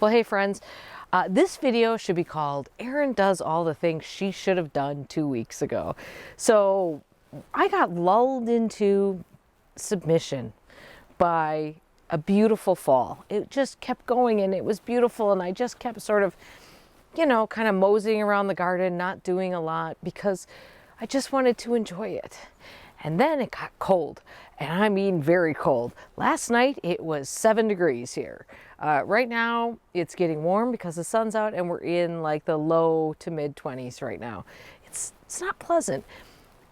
Well, hey friends, this video should be called Erin Does All the Things She Should Have Done 2 weeks ago. So I got lulled into submission by a beautiful fall. It just kept going and it was beautiful, and I just kept sort of, kind of moseying around the garden, not doing a lot because I just wanted to enjoy it. And then it got cold, and I mean very cold. Last night it was 7 degrees here. Right now it's getting warm because the sun's out and we're in like the low to mid 20s right now. It's not pleasant,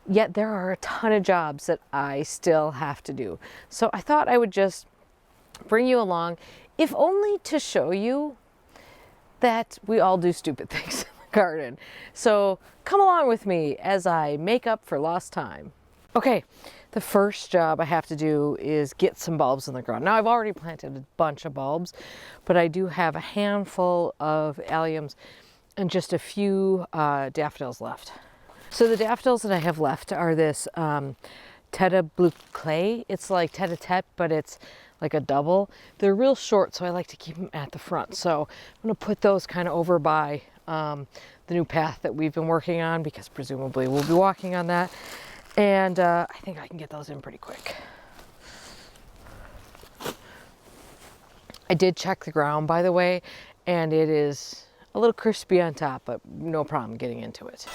yet there are a ton of jobs that I still have to do. So I thought I would just bring you along, if only to show you that we all do stupid things in the garden. So come along with me as I make up for lost time. Okay, the first job I have to do is get some bulbs in the ground. Now I've already planted a bunch of bulbs, but I do have a handful of alliums and just a few daffodils left. So the daffodils that I have left are this Tete Blue Clay. It's like Tete Tete, but it's like a double. They're real short, so I like to keep them at the front. So I'm gonna put those kind of over by the new path that we've been working on, because presumably we'll be walking on that. And I think I can get those in pretty quick. I did check the ground, by the way, and it is a little crispy on top, but no problem getting into it.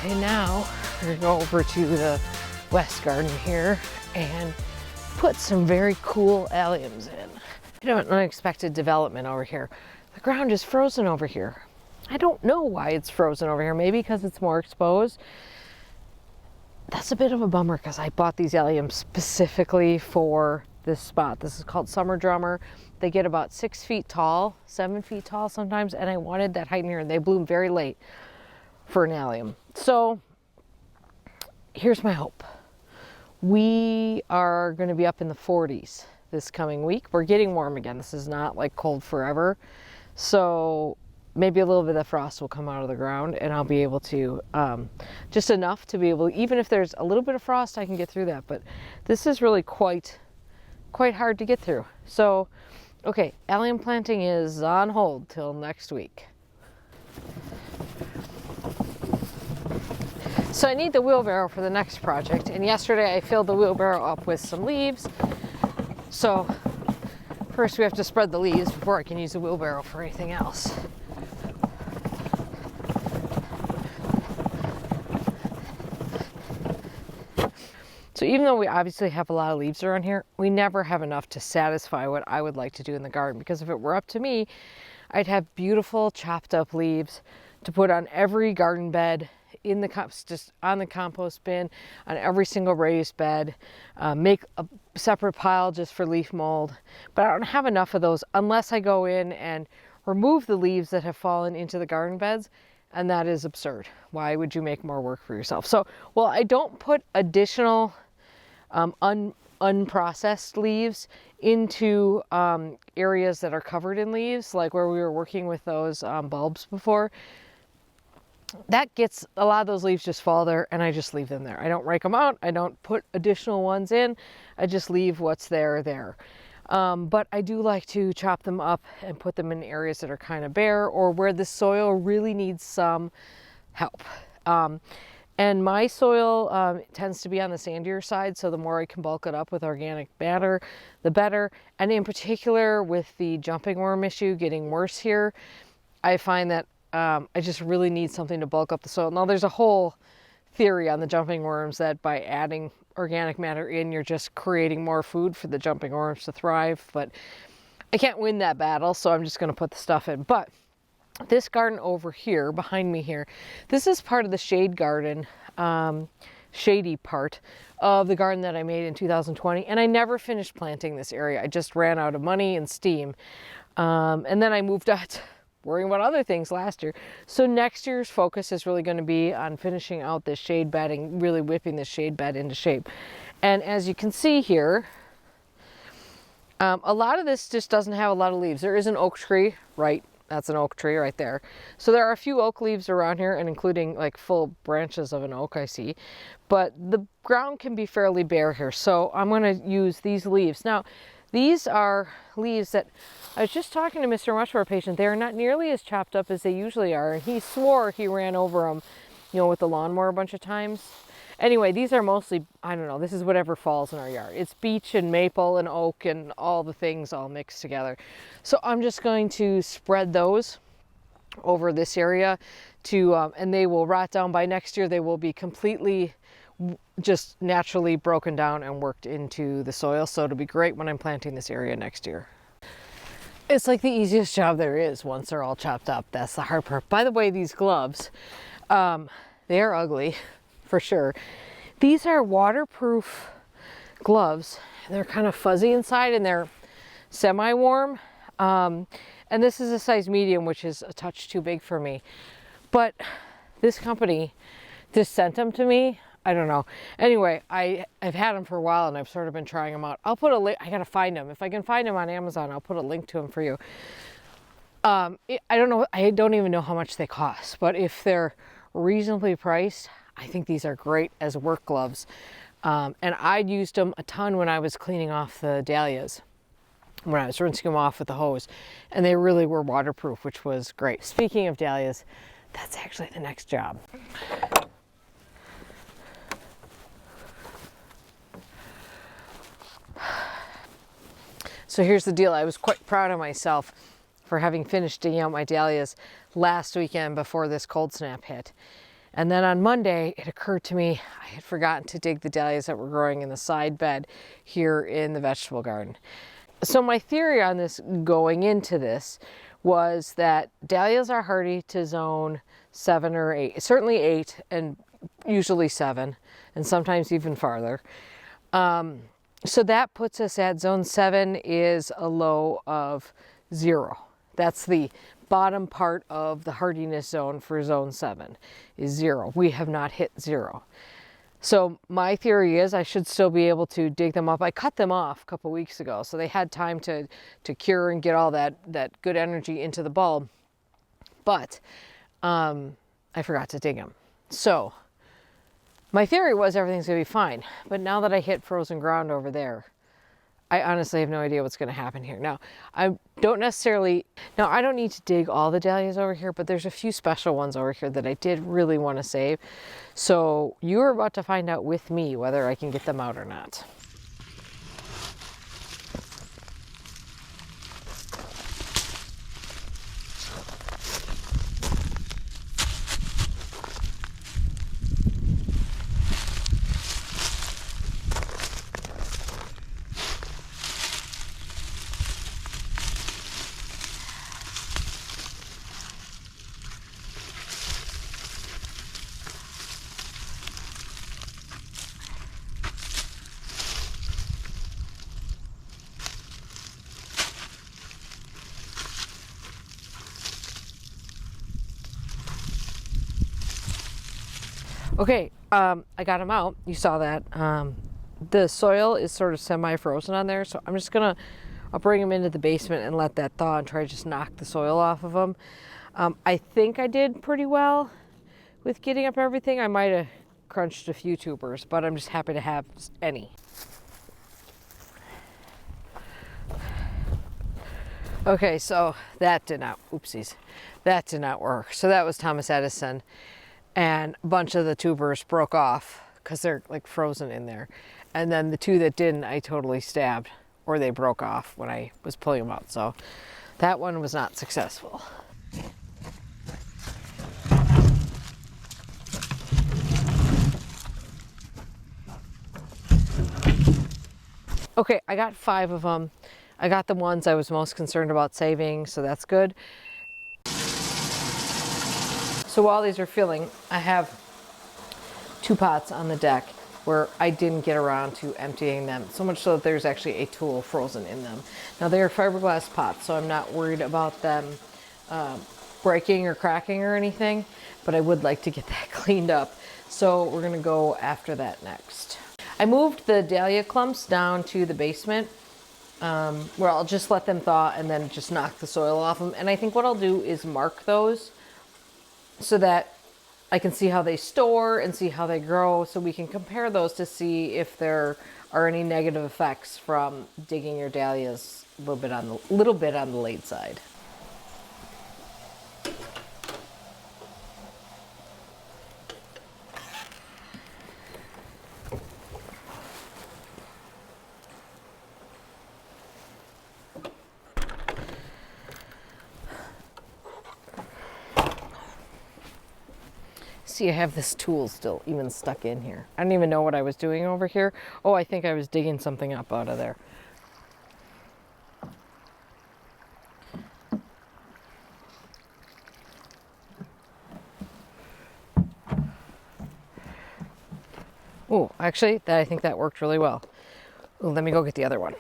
Okay, now we're gonna go over to the west garden here and put some very cool alliums in. I have an unexpected development over here. The ground is frozen over here. I don't know why it's frozen over here. Maybe because it's more exposed. That's a bit of a bummer because I bought these alliums specifically for this spot. This is called Summer Drummer. They get about 6 feet tall, 7 feet tall sometimes, and I wanted that height in here, and they bloom very late for an allium. So here's my hope. We are going to be up in the 40s this coming week. We're getting warm again. This is not like cold forever. So maybe a little bit of frost will come out of the ground, and I'll be able to, just enough to be able, even if there's a little bit of frost, I can get through that. But this is really quite hard to get through. So, okay, allium planting is on hold till next week. So I need the wheelbarrow for the next project, and yesterday I filled the wheelbarrow up with some leaves. So first we have to spread the leaves before I can use the wheelbarrow for anything else. So even though we obviously have a lot of leaves around here, we never have enough to satisfy what I would like to do in the garden, because if it were up to me, I'd have beautiful chopped up leaves to put on every garden bed, in the just on the compost bin, on every single raised bed, make a separate pile just for leaf mold. But I don't have enough of those unless I go in and remove the leaves that have fallen into the garden beds, and that is absurd. Why would you make more work for yourself? So, well, I don't put additional unprocessed leaves into areas that are covered in leaves, like where we were working with those bulbs before. That gets, a lot of those leaves just fall there, and I just leave them there. I don't rake them out. I don't put additional ones in. I just leave what's there. But I do like to chop them up and put them in areas that are kind of bare, or where the soil really needs some help. And my soil tends to be on the sandier side, so the more I can bulk it up with organic matter, the better. And in particular, with the jumping worm issue getting worse here, I find that I just really need something to bulk up the soil. Now, there's a whole theory on the jumping worms that by adding organic matter in, you're just creating more food for the jumping worms to thrive. But I can't win that battle, so I'm just going to put the stuff in. But this garden over here, behind me here, this is part of the shade garden shady part of the garden that I made in 2020, and I never finished planting this area. I just ran out of money and steam. And then I moved out worrying about other things last year. So next year's focus is really going to be on finishing out this shade bed and really whipping this shade bed into shape. And as you can see here, a lot of this just doesn't have a lot of leaves. There is an oak tree, right? That's an oak tree right there. So there are a few oak leaves around here, and including like full branches of an oak I see. But the ground can be fairly bare here. So I'm going to use these leaves. Now, these are leaves that I was just talking to Mr. Mushroom Patient. They are not nearly as chopped up as they usually are. And he swore he ran over them, you know, with the lawnmower a bunch of times. Anyway, these are mostly, I don't know, this is whatever falls in our yard. It's beech and maple and oak and all the things all mixed together. So I'm just going to spread those over this area to, and they will rot down by next year. They will be completely just naturally broken down and worked into the soil. So it'll be great when I'm planting this area next year. It's like the easiest job there is once they're all chopped up. That's the hard part. By the way, these gloves, they are ugly. For sure. These are waterproof gloves. They're kind of fuzzy inside and they're semi-warm. And this is a size medium, which is a touch too big for me. But this company just sent them to me. I don't know. Anyway, I've had them for a while and I've sort of been trying them out. I'll put a link. I gotta find them. If I can find them on Amazon, I'll put a link to them for you. I don't know. I don't even know how much they cost, but if they're reasonably priced, I think these are great as work gloves. And I used them a ton when I was cleaning off the dahlias, when I was rinsing them off with the hose, and they really were waterproof, which was great. Speaking of dahlias, that's actually the next job. So here's the deal. I was quite proud of myself for having finished digging out my dahlias last weekend before this cold snap hit. And then on Monday, it occurred to me I had forgotten to dig the dahlias that were growing in the side bed here in the vegetable garden. So my theory on this going into this was that dahlias are hardy to zone 7 or 8, certainly 8 and usually 7 and sometimes even farther. So that puts us at zone 7 is a low of 0. That's the bottom part of the hardiness zone for zone 7 is 0. We have not hit 0. So my theory is I should still be able to dig them up. I cut them off a couple weeks ago, so they had time to cure and get all that good energy into the bulb. But I forgot to dig them. So my theory was everything's gonna be fine. But now that I hit frozen ground over there, I honestly have no idea what's going to happen here. Now, I don't need to dig all the dahlias over here, but there's a few special ones over here that I did really want to save. So you're about to find out with me whether I can get them out or not. Okay, I got them out. You saw that. The soil is sort of semi-frozen on there, so I'm just gonna, I'll bring them into the basement and let that thaw and try to just knock the soil off of them. I think I did pretty well with getting up everything. I might have crunched a few tubers, but I'm just happy to have any. Okay, so that did not, oopsies, that did not work. So that was Thomas Edison. And a bunch of the tubers broke off because they're like frozen in there. And then the two that didn't, I totally stabbed, or they broke off when I was pulling them out. So that one was not successful. Okay, I got 5 of them. I got the ones I was most concerned about saving, so that's good. So while these are filling, I have 2 pots on the deck where I didn't get around to emptying them, so much so that there's actually a tulip frozen in them. Now they are fiberglass pots, so I'm not worried about them breaking or cracking or anything, but I would like to get that cleaned up. So we're gonna go after that next. I moved the dahlia clumps down to the basement where I'll just let them thaw and then just knock the soil off them. And I think what I'll do is mark those so that I can see how they store and see how they grow, so we can compare those to see if there are any negative effects from digging your dahlias a little bit on the late side. See, I have this tool still even stuck in here. I don't even know what I was doing over here. Oh, I think I was digging something up out of there. Oh, actually, I think that worked really well. Ooh, let me go get the other one.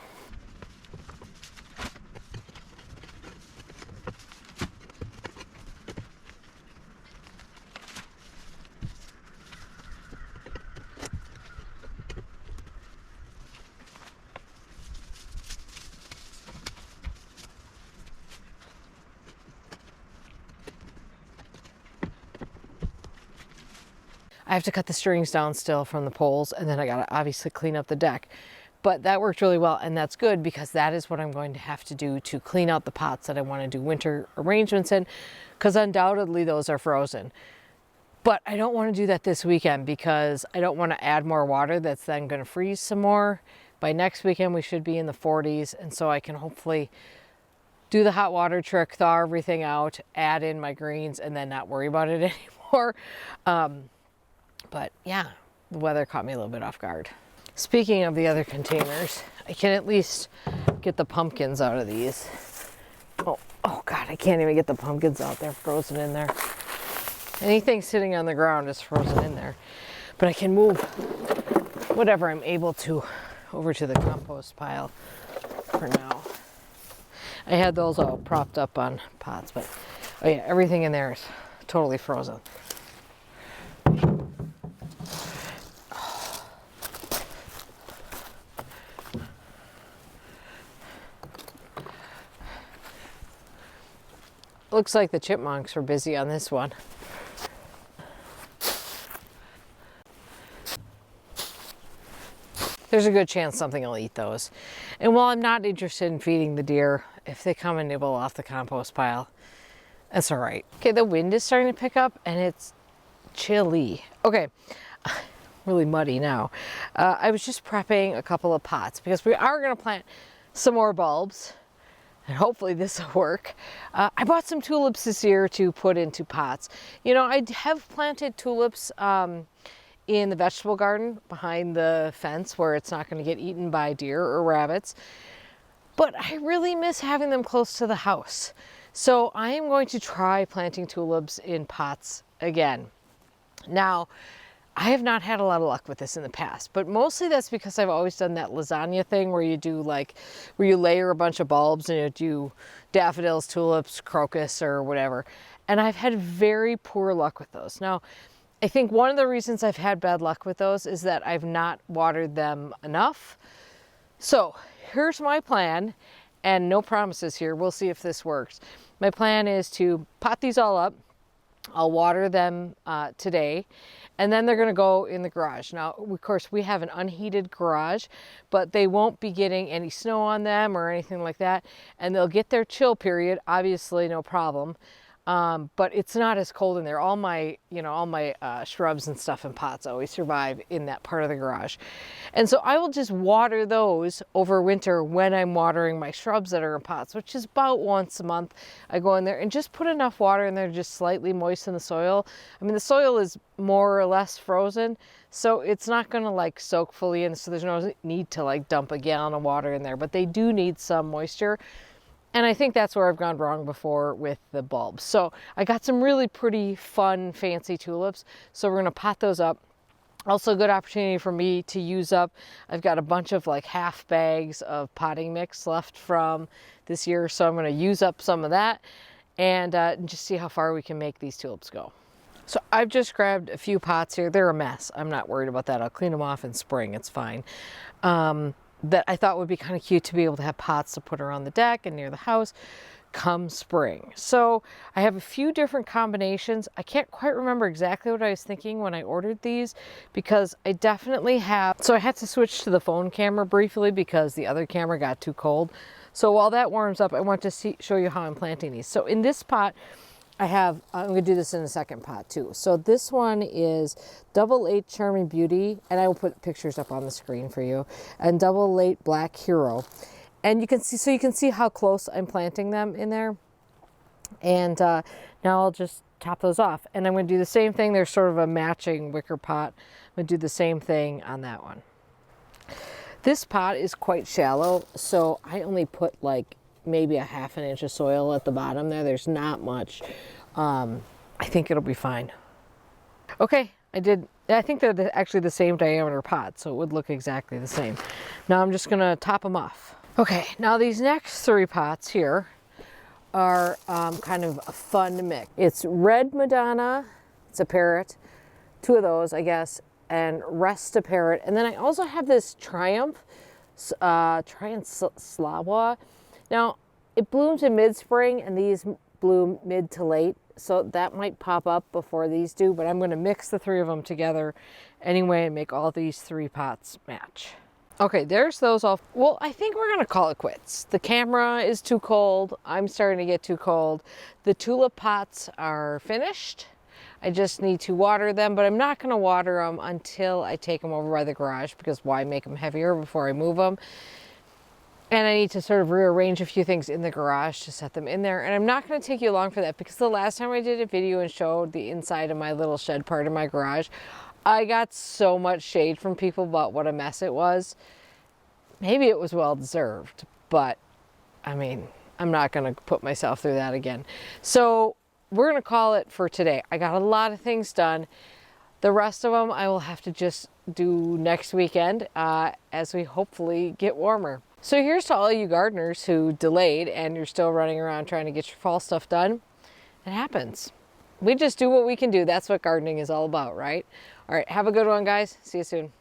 I have to cut the strings down still from the poles, and then I gotta obviously clean up the deck. But that worked really well, and that's good because that is what I'm going to have to do to clean out the pots that I want to do winter arrangements in, because undoubtedly those are frozen. But I don't want to do that this weekend because I don't want to add more water that's then going to freeze some more. By next weekend we should be in the 40s, and so I can hopefully do the hot water trick, thaw everything out, add in my greens, and then not worry about it anymore. But yeah, the weather caught me a little bit off guard. Speaking of the other containers, I can at least get the pumpkins out of these. Oh God, I can't even get the pumpkins out. They're frozen in there. Anything sitting on the ground is frozen in there. But I can move whatever I'm able to over to the compost pile for now. I had those all propped up on pots, but oh yeah, everything in there is totally frozen. Looks like the chipmunks were busy on this one. There's a good chance something will eat those. And while I'm not interested in feeding the deer, if they come and nibble off the compost pile, that's all right. Okay, the wind is starting to pick up and it's chilly. Okay, really muddy now. I was just prepping a couple of pots because we are gonna plant some more bulbs. And hopefully this will work. I bought some tulips this year to put into pots. You know, I have planted tulips in the vegetable garden behind the fence where it's not going to get eaten by deer or rabbits. But I really miss having them close to the house. So I am going to try planting tulips in pots again. Now, I have not had a lot of luck with this in the past, but mostly that's because I've always done that lasagna thing where you do where you layer a bunch of bulbs and you do daffodils, tulips, crocus, or whatever. And I've had very poor luck with those. Now, I think one of the reasons I've had bad luck with those is that I've not watered them enough. So here's my plan, and no promises here. We'll see if this works. My plan is to pot these all up. I'll water them today, and then they're going to go in the garage. Now, of course, we have an unheated garage, but they won't be getting any snow on them or anything like that, and they'll get their chill period, obviously, no problem. But it's not as cold in there. All my shrubs and stuff in pots always survive in that part of the garage. And so I will just water those over winter when I'm watering my shrubs that are in pots, which is about once a month. I go in there and just put enough water in there to just slightly moisten the soil. I mean, the soil is more or less frozen, so it's not going to soak fully in, so there's no need to dump a gallon of water in there, but they do need some moisture. And I think that's where I've gone wrong before with the bulbs. So I got some really pretty fun, fancy tulips. So we're gonna pot those up Also a good opportunity for me to use up, I've got a bunch of like half bags of potting mix left from this year, so I'm going to use up some of that and just see how far we can make these tulips go. So I've just grabbed a few pots here. They're a mess. I'm not worried about that. I'll clean them off in spring. It's fine. That I thought would be kind of cute to be able to have pots to put around the deck and near the house come spring. So I have a few different combinations. I can't quite remember exactly what I was thinking when I ordered these, because I definitely have, so I had to switch to the phone camera briefly because the other camera got too cold. So while that warms up, I want to show you how I'm planting these. So in this pot, I have, I'm going to do this in a second pot too. So this one is Double 8 Charming Beauty, and I will put pictures up on the screen for you, and Double 8 Black Hero. And you can see, so you can see how close I'm planting them in there. And now I'll just top those off. And I'm going to do the same thing. There's sort of a matching wicker pot. I'm going to do the same thing on that one. This pot is quite shallow, so I only put like maybe a ½ inch of soil at the bottom there. There's not much. I think it'll be fine. Okay, I think they're actually the same diameter pot, so it would look exactly the same. Now I'm just going to top them off. Okay, now these next 3 pots here are kind of a fun mix. It's Red Madonna, it's a parrot, 2 of those I guess, and Rest a parrot. And then I also have this Triumph Slawa. Now it blooms in mid-spring and these bloom mid to late, so that might pop up before these do, but I'm going to mix the 3 of them together anyway and make all these 3 pots match. Okay, there's those all. Well, I think we're gonna call it quits. The camera is too cold. I'm starting to get too cold. The tulip pots are finished. I just need to water them, but I'm not gonna water them until I take them over by the garage, because why make them heavier before I move them? And I need to sort of rearrange a few things in the garage to set them in there. And I'm not gonna take you along for that, because the last time I did a video and showed the inside of my little shed part of my garage, I got so much shade from people about what a mess it was. Maybe it was well deserved, but I mean, I'm not going to put myself through that again. So we're going to call it for today. I got a lot of things done. The rest of them I will have to just do next weekend as we hopefully get warmer. So here's to all you gardeners who delayed and you're still running around trying to get your fall stuff done. It happens. We just do what we can do. That's what gardening is all about, right? All right, have a good one, guys. See you soon.